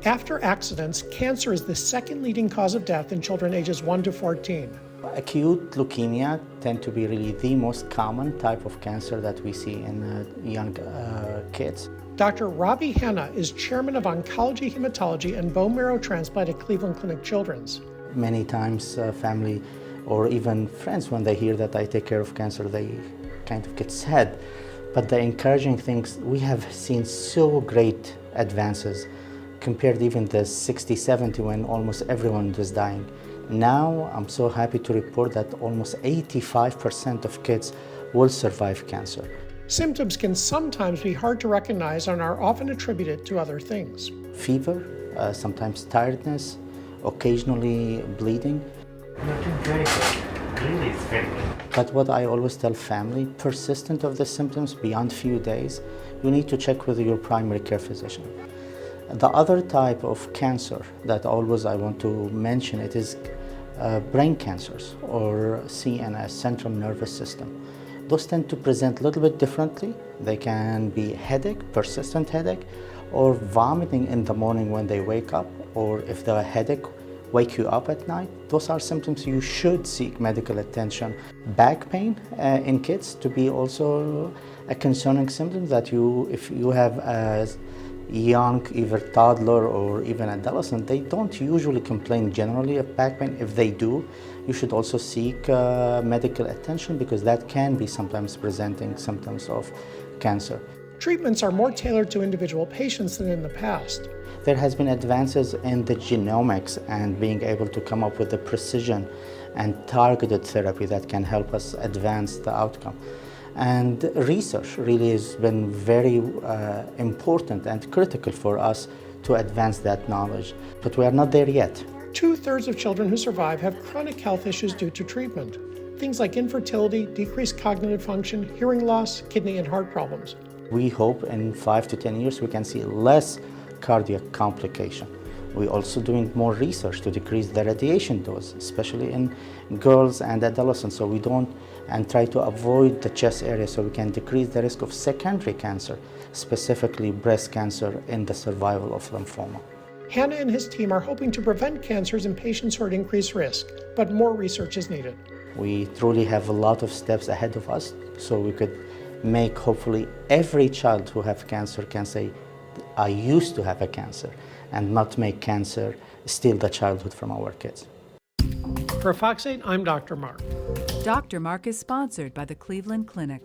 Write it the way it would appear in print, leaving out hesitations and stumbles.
After accidents, cancer is the second leading cause of death in children ages 1 to 14. Acute leukemia tend to be really the most common type of cancer that we see in young kids. Dr. Robbie Hanna is chairman of oncology, hematology, and bone marrow transplant at Cleveland Clinic Children's. Many times family or even friends, when they hear that I take care of cancer, they kind of get sad. But the encouraging things, we have seen so great advances compared even the 60, 70 when almost everyone was dying. Now I'm so happy to report that almost 85% of kids will survive cancer. Symptoms can sometimes be hard to recognize and are often attributed to other things. Fever, sometimes tiredness, occasionally bleeding. You're doing very good. Really, it's very good. But what I always tell family, persistent of the symptoms beyond few days, you need to check with your primary care physician. The other type of cancer that always I want to mention, it is brain cancers or CNS, central nervous system. Those tend to present a little bit differently. They can be headache, persistent headache, or vomiting in the morning when they wake up, or if the headache wake you up at night. Those are symptoms you should seek medical attention. Back pain in kids to be also a concerning symptom that if you have a young, either toddler or even adolescent, they don't usually complain generally of back pain. If they do, you should also seek medical attention because that can be sometimes presenting symptoms of cancer. Treatments are more tailored to individual patients than in the past. There has been advances in the genomics and being able to come up with the precision and targeted therapy that can help us advance the outcome. And research really has been very important and critical for us to advance that knowledge. But we are not there yet. 2/3 of children who survive have chronic health issues due to treatment. Things like infertility, decreased cognitive function, hearing loss, kidney and heart problems. We hope in 5 to 10 years we can see less cardiac complication. We're also doing more research to decrease the radiation dose, especially in girls and adolescents, so we don't, and try to avoid the chest area so we can decrease the risk of secondary cancer, specifically breast cancer in the survival of lymphoma. Hanna and his team are hoping to prevent cancers in patients who are at increased risk, but more research is needed. We truly have a lot of steps ahead of us, so we could make hopefully every child who have cancer can say, I used to have a cancer, and not make cancer steal the childhood from our kids. For Fox 8, I'm Dr. Marc. Dr. Marc is sponsored by the Cleveland Clinic.